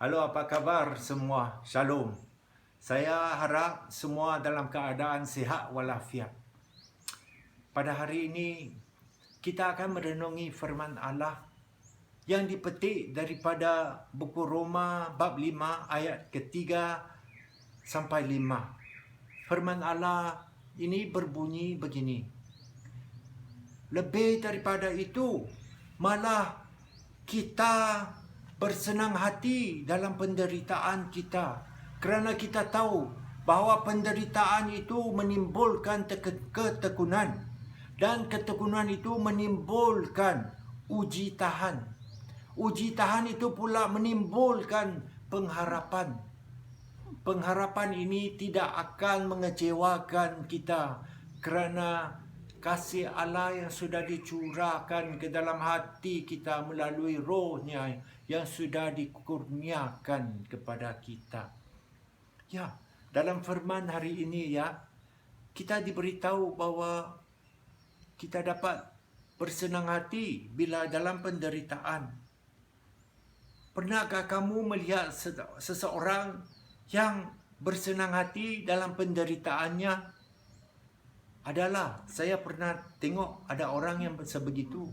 Halo, apa kabar semua? Shalom. Saya harap semua dalam keadaan sihat walafiat. Pada hari ini, kita akan merenungi firman Allah yang dipetik daripada buku Roma bab 5 ayat ketiga sampai 5. Firman Allah ini berbunyi begini. Lebih daripada itu, malah kita bersenang hati dalam penderitaan kita, kerana kita tahu bahawa penderitaan itu menimbulkan ketekunan, dan ketekunan itu menimbulkan uji tahan. Uji tahan itu pula menimbulkan pengharapan. Pengharapan ini tidak akan mengecewakan kita, kerana kasih Allah yang sudah dicurahkan ke dalam hati kita melalui rohnya yang sudah dikurniakan kepada kita. Ya, dalam firman hari ini ya, kita diberitahu bahawa kita dapat bersenang hati bila dalam penderitaan. Pernahkah kamu melihat seseorang yang bersenang hati dalam penderitaannya? Adalah, saya pernah tengok ada orang yang sebegitu.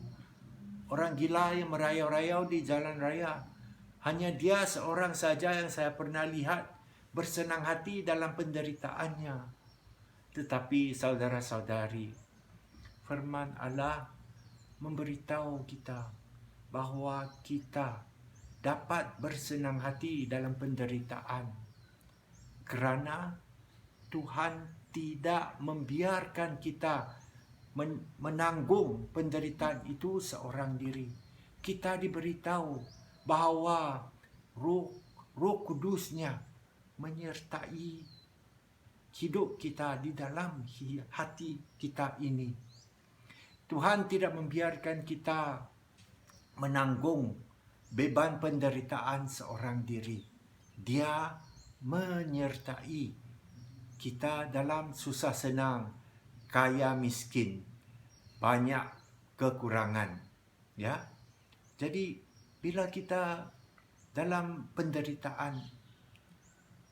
Orang gila yang merayau-rayau di jalan raya. Hanya dia seorang saja yang saya pernah lihat bersenang hati dalam penderitaannya. Tetapi saudara-saudari, firman Allah memberitahu kita bahawa kita dapat bersenang hati dalam penderitaan, kerana Tuhan tidak membiarkan kita menanggung penderitaan itu seorang diri. Kita diberitahu bahawa Roh Kudusnya menyertai hidup kita di dalam hati kita ini. Tuhan tidak membiarkan kita menanggung beban penderitaan seorang diri. Dia menyertai kita dalam susah senang, kaya miskin, banyak kekurangan. Ya, jadi bila kita dalam penderitaan,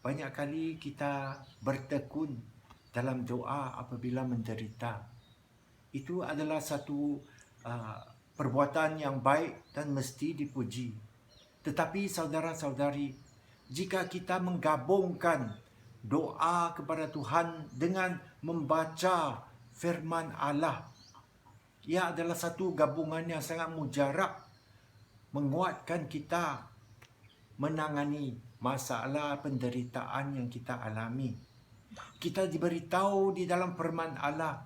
banyak kali kita bertekun dalam doa apabila menderita. Itu adalah satu perbuatan yang baik dan mesti dipuji. Tetapi saudara-saudari, jika kita menggabungkan doa kepada Tuhan dengan membaca firman Allah, ia adalah satu gabungan yang sangat mujarab, menguatkan kita menangani masalah penderitaan yang kita alami. Kita diberitahu di dalam firman Allah,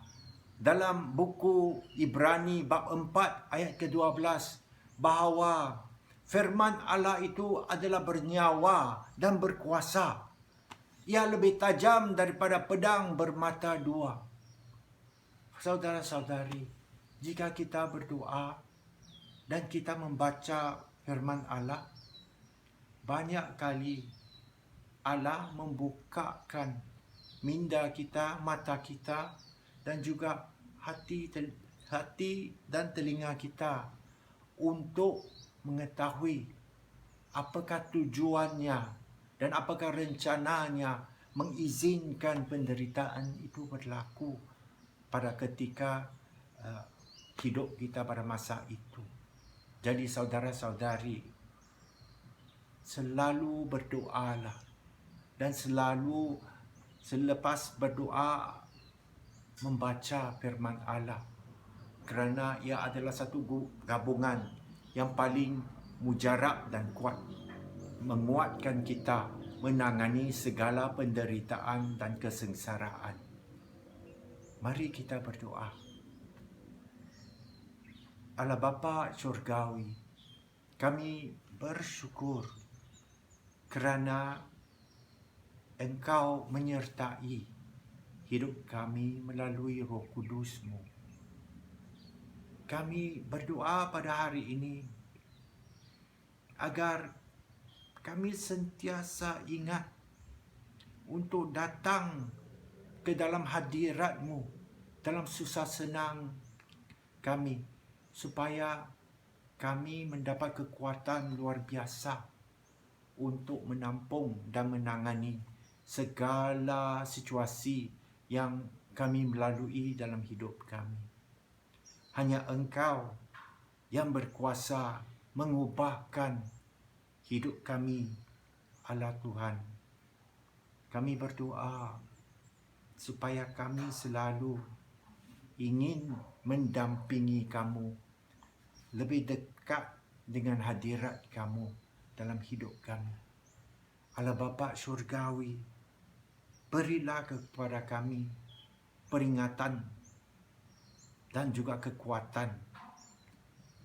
dalam buku Ibrani bab 4 ayat ke-12, bahawa firman Allah itu adalah bernyawa dan berkuasa. Ia lebih tajam daripada pedang bermata dua. Saudara-saudari, jika kita berdoa dan kita membaca firman Allah, banyak kali Allah membukakan minda kita, mata kita, dan juga hati dan telinga kita untuk mengetahui apakah tujuannya dan apakah rencananya mengizinkan penderitaan itu berlaku pada ketika hidup kita pada masa itu. Jadi saudara-saudari, selalu berdoalah, dan selalu selepas berdoa membaca firman Allah, kerana ia adalah satu gabungan yang paling mujarab dan kuat, menguatkan kita menangani segala penderitaan dan kesengsaraan. Mari kita berdoa. Allah Bapa Syurgawi, kami bersyukur kerana Engkau menyertai hidup kami melalui Roh Kudus-Mu. Kami berdoa pada hari ini agar kami sentiasa ingat untuk datang ke dalam hadirat-Mu dalam susah senang kami, supaya kami mendapat kekuatan luar biasa untuk menampung dan menangani segala situasi yang kami melalui dalam hidup kami. Hanya Engkau yang berkuasa mengubahkan hidup kami, Allah Tuhan. Kami berdoa supaya kami selalu ingin mendampingi kamu, lebih dekat dengan hadirat kamu dalam hidup kami. Allah Bapa Syurgawi, berilah kepada kami peringatan dan juga kekuatan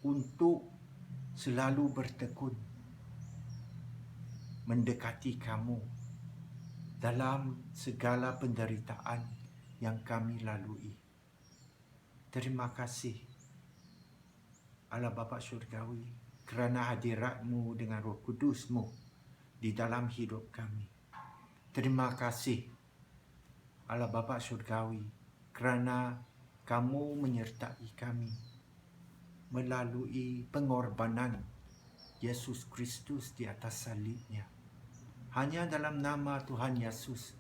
untuk selalu bertekun mendekati kamu dalam segala penderitaan yang kami lalui. Terima kasih Allah Bapa Syurgawi kerana hadirat-Mu dengan Roh Kudus-Mu di dalam hidup kami. Terima kasih Allah Bapa Syurgawi kerana Kamu menyertai kami melalui pengorbanan Yesus Kristus di atas salibnya. Hanya dalam nama Tuhan Yesus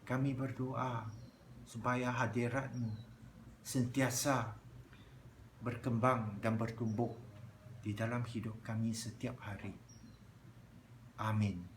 kami berdoa supaya hadirat-Mu sentiasa berkembang dan bertumbuh di dalam hidup kami setiap hari. Amin.